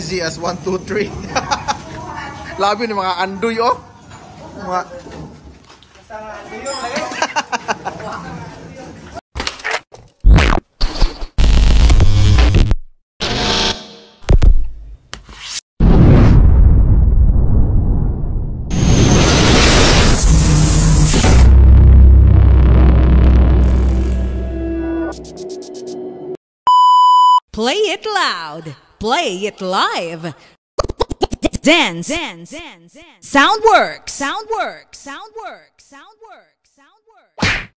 easy as 1, 2, 3. Labi ni mga andoy oh. Mga Play it loud. Play it live. Dance. Sound work. Sound work. Sound work. Sound work. Sound work.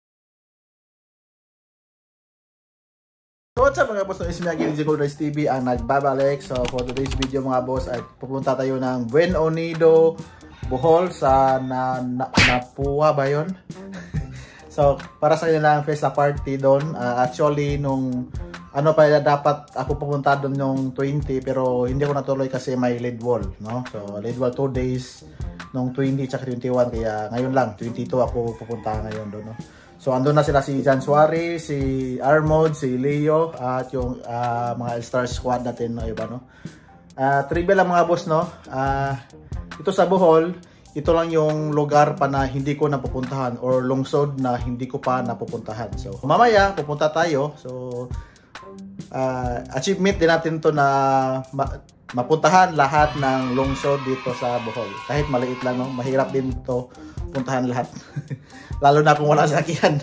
So what's up mga boss, is me again, Gold Rice TV ang nagbabalik. So for today's video mga boss ay pupunta tayo ng Buen Unido, Bohol sa Napua ba yun? So para sa kanilang festa party doon. Actually nung ano pa dapat ako pupunta doon yung 20 pero hindi ko natuloy kasi may lead wall, no? So lead wall 2 days nung 20 at 21 kaya ngayon lang 22 ako pupunta ngayon doon, no? So andun na sila si Jan Suarez, si Armod, si Leo at yung mga Star Squad natin, no, iba, no? Trivia lang mga boss, no? Ito sa Bohol, ito lang yung lugar pa na hindi ko napupuntahan or lungsod na hindi ko pa napupuntahan. So mamaya pupunta tayo. So achievement din natin to na mapuntahan lahat ng lungsod dito sa Bohol. Kahit maliit lang, no? Mahirap din to puntahan lahat. Lalo na kung wala sakyan.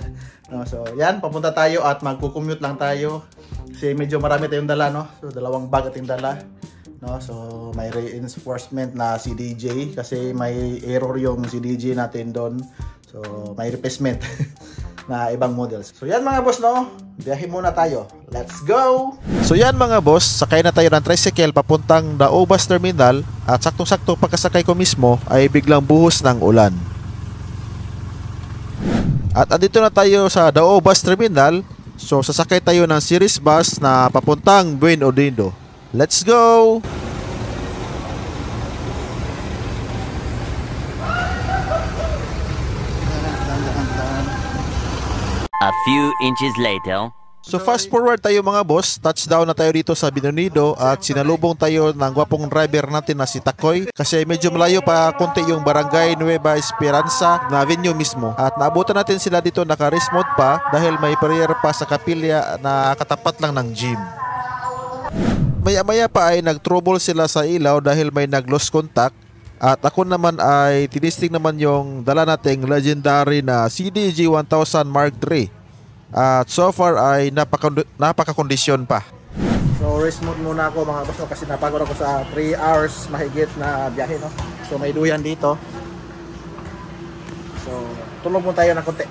No? So yan, papunta tayo at magko-commute lang tayo. Kasi medyo marami tayong dala, no? So dalawang bag ating dala. No? So may reinforcement na CDJ kasi may error yung CDJ natin doon. So may replacement na ibang models. So yan mga boss, no? Biyahe muna tayo. Let's go! So yan mga boss, sakay na tayo ng tricycle papuntang Dao Bus Terminal at saktong-sakto pagkasakay ko mismo ay biglang buhos ng ulan. At andito na tayo sa Dao Bus Terminal. So sasakay tayo ng series bus na papuntang Buen Unido. Let's go! A few inches later. So fast forward tayo mga boss, touchdown na tayo dito sa Buen Unido at sinalubong tayo ng gwapong driver natin na si Takoy kasi medyo malayo pa konti yung barangay Nueva Esperanza na venue mismo. At naabutan natin sila dito naka-race mode pa dahil may prayer pa sa kapilya na katapat lang ng gym. Maya-maya pa ay nag-trouble sila sa ilaw dahil may nag-lost contact. At ako naman ay tinisting naman yung dala nating legendary na CDG 1000 Mark III. At so far ay napaka-kondisyon pa. So race mode muna ako mga boss, no? Kasi napagod ako sa 3 hours mahigit na biyahe, no? So may duyan dito. So tulog mo tayo ng konti.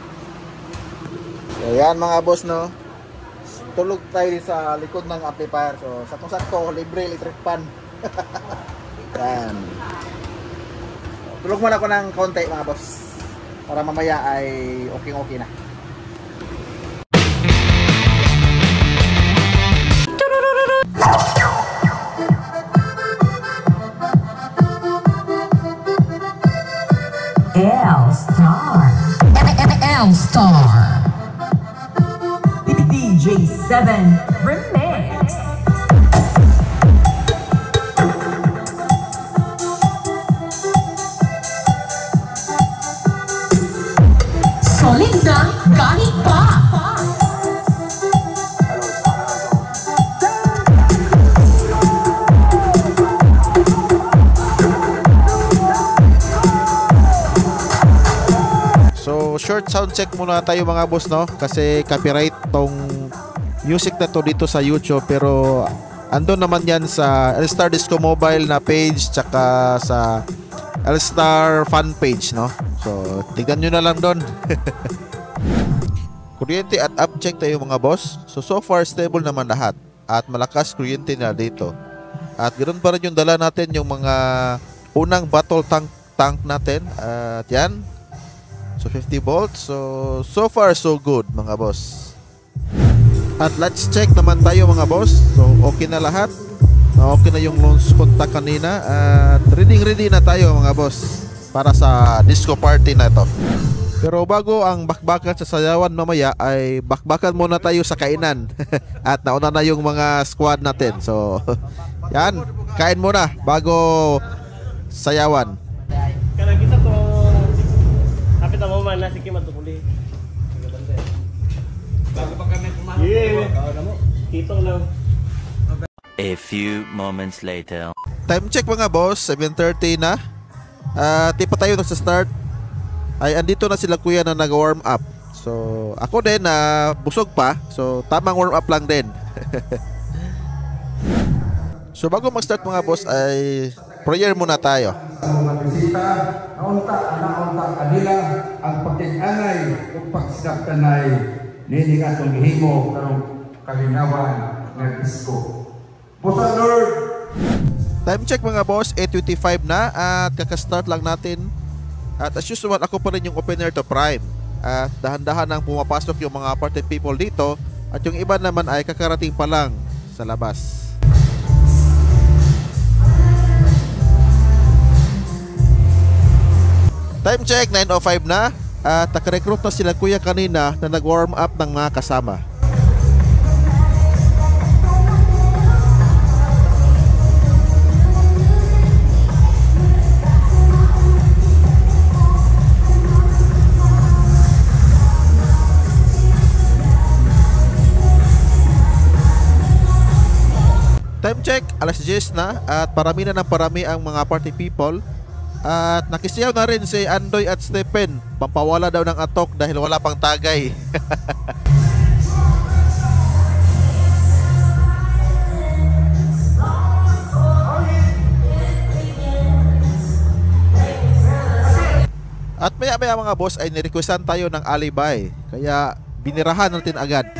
So yan mga boss, no? Tulog tayo sa likod ng amplifier. So sakto-sakto, libre electric fan. Yan. Tulog muna ako ng konti mga boss para mamaya ay okay na. L-Star DJ7 Remix. Solid na galing pa. So short sound check muna tayo mga boss, no? Kasi copyright tong music na to dito sa YouTube, pero andun naman yan sa L-Star Disco Mobile na page tsaka sa L-Star fan page, no? So tignan nyo na lang doon. Kuryente at up check tayo mga boss. So far stable naman lahat at malakas kuryente na dito. At ganoon pa rin yung dala natin, yung mga unang battle tank natin. At yan, so 50 volts. So far so good mga boss. At let's check naman tayo mga boss. So okay na lahat. Okay na yung launch contact kanina. At ready na tayo mga boss para sa disco party na ito. Pero bago ang bakbakan sa sayawan mamaya ay bakbakan muna tayo sa kainan. At nauna na yung mga squad natin. So Yan, kain muna bago sayawan. Karena kita tuh tapi tak mau mana sih kimat tuh boleh. Bago pa kami kumain. Iya. Hitong lang. A few moments later. Time check mga boss, 7:30 na. Di pa tayo nagsa-start. Ay andito na sila kuya na nag-warm up. So ako din na busog pa. So tamang warm up lang din. So bago mag-start mga boss ay prayer muna tayo. Ang mga bisita, naunta kanila ang pagkikanay o pagsinaptanay nining atong gihimo karong kalinawan ng Kristo. Busa Lord. Time check mga boss, 8:25 na at kaka-start lang natin. At as usual ako pa rin yung opener to Prime. At dahan-dahan nang pumapasok yung mga party people dito at yung iba naman ay kakarating pa lang sa labas. Time check, 9:05 na at nakarecruit na sila kuya kanina na nag-warm up ng mga kasama. Time check, alas 10 na at parami na ng parami ang mga party people. At nakisiyaw na rin si Andoy at Stephen. Pampawala daw ng atok dahil wala pang tagay. At maya-maya mga boss ay nirequestan tayo ng alibay. Kaya binirahan natin agad.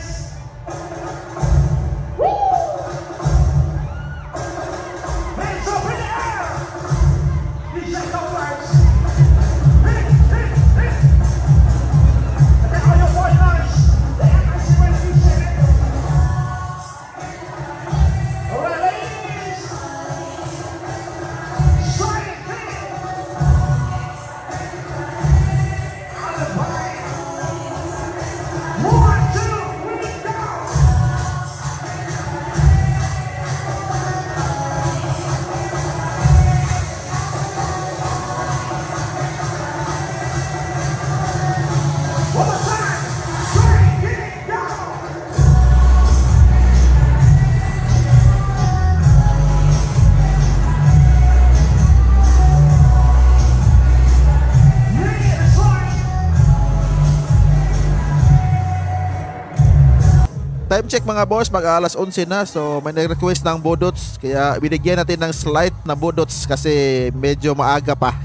Time check mga boss, mag-alas 11 na. So may nag-request ng budots. Kaya binigyan natin ng slight na budots kasi medyo maaga pa.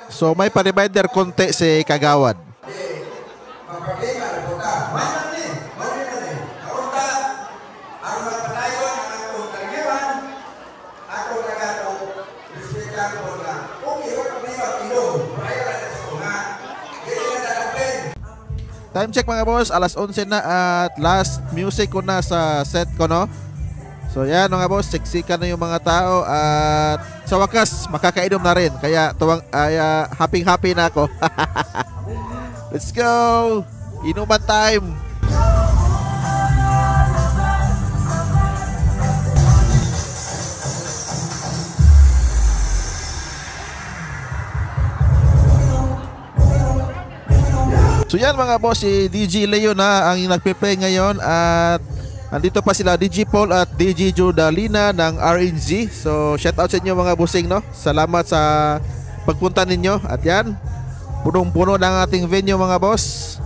So may pa-reminder konti si Kagawad. Time check mga boss, alas 11 na at last music ko na sa set ko, no? So yan mga boss, siksikan na yung mga tao at sa wakas makakainom na rin. Kaya tuwang happy na ako. Let's go! Inuman time! So yan mga boss, si DJ Leo na ang nagpe-play ngayon at andito pa sila DJ Paul at DJ Jodalina ng RNG. So shout out sa inyo mga bossing, no? Salamat sa pagpunta ninyo. At yan, punong-puno ng ating venue mga boss.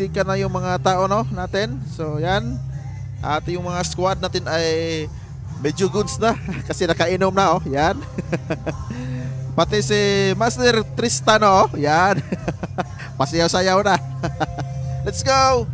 chika na yung mga tao no natin. So yan. At yung mga squad natin ay medyo goods na kasi nakainom na oh. Yan. Pati si Master Tristan oh. Yan. Pasayaw-sayaw na. Let's go.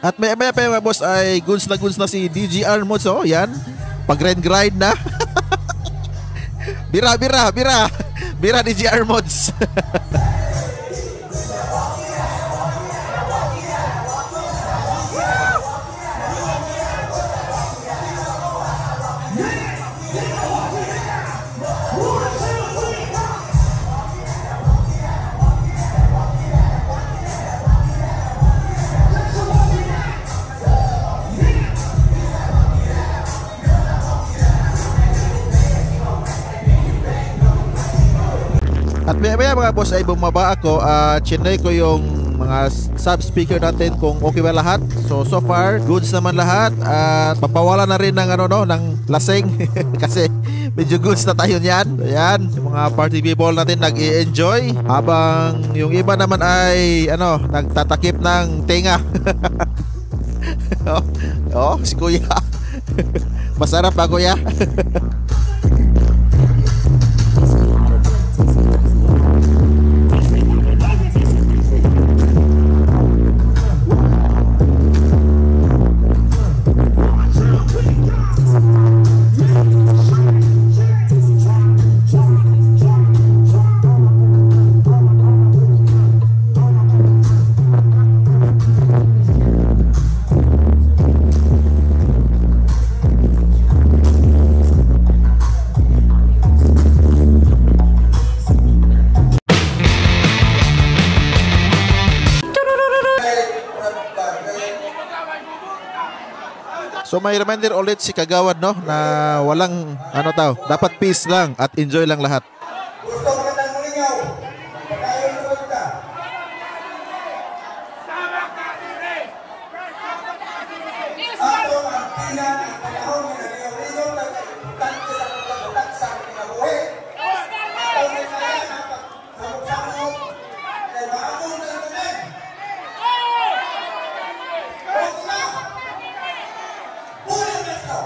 At maya pa mga boss ay goods na si DGR Mods oh, yan. Pag-grind na. Bira DGR Mods. At maya mga boss ay bumaba ako at chinay ko yung mga sub speaker natin kung okay ba lahat. So far goods naman lahat at papawala na rin ng ano no ng lasing kasi medyo goods na tayo niyan. Ayan, yung mga party people natin nag-i-enjoy habang yung iba naman ay ano nagtatakip ng tenga. oh, si Kuya. Masarap ba Kuya? So may reminder ulit si Kagawad no na walang ano tao, dapat peace lang at enjoy lang lahat. Gusto magandang mulingaw. Tayo naman ka. Ako ang pinaka-panahon na niyo na tanto sa pagkakulat sa kinabuhi. Ako may kaya na pag-samot-samot kay maamon na naman. Huwag na! Pulang na ito!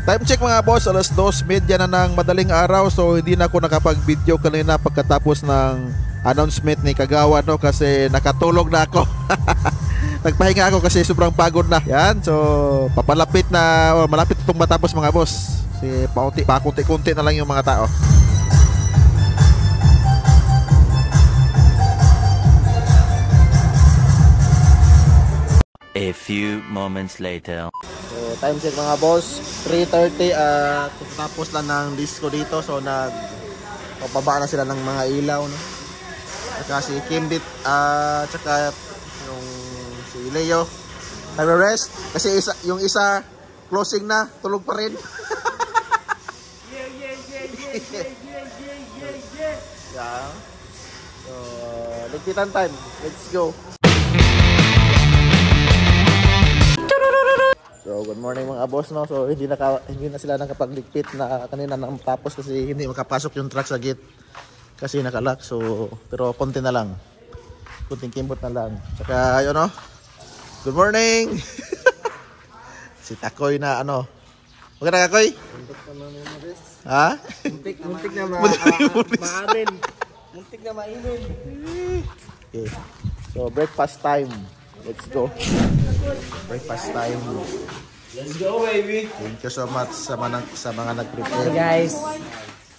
Time check mga boss, alas 2:30 na ng madaling araw. So hindi na ako nakapag-video kanina pagkatapos ng announcement ni Kagawad no kasi nakatulog na ako. Nagpahinga ako kasi sobrang pagod na. Yan, so papalapit na o malapit itong matapos mga boss. Si pakunti-kunti na lang yung mga tao. A few moments later. So time check mga boss, 3:30 at tapos lang ng disco dito. So pababa na sila ng mga ilaw no. Saka si Kimbit tsaka yung si Leo nagre-rest kasi yung isa closing na, tulog pa rin. Yeah. So ligpitan time, let's go. So good morning mga boss no. So hindi na sila nakapagligpit na kanina nang tapos kasi hindi makapasok yung truck sa gate kasi nakalock. So pero konti na lang. Kunting kimbot na lang. Saka ayun no. Good morning. Si Takoy na ano. Maganda Takoy? Ha? Muntik na maarin. Muntik na mainom. Okay. So breakfast time. Let's go. Breakfast time. Let's go, baby. Thank you so much sa mga nag-prepare. Hey guys.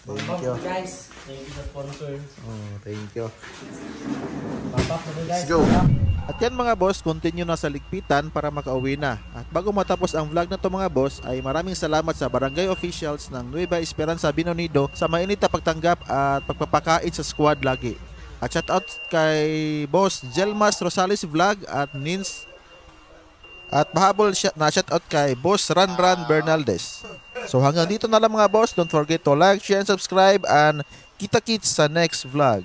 Thank you. Guys, thank you sa sponsor. Oh, thank you. Guys. Let's go. At yan mga boss, continue na sa ligpitan para makauwi na. At bago matapos ang vlog na to mga boss, ay maraming salamat sa barangay officials ng Nueva Esperanza Binonido sa mainit na pagtanggap at pagpapakain sa squad lagi. At shout out kay Boss Jelmas Rosales Vlog at Nins. At pahabol na shout out kay Boss Ranran Bernaldez. So hanggang dito na lang mga boss. Don't forget to like, share, and subscribe. And kita-kits sa next vlog.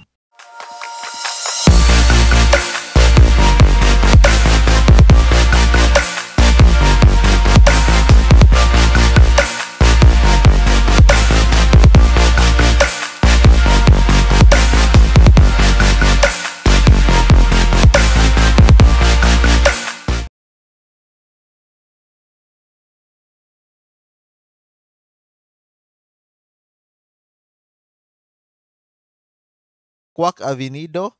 Quack Avenido,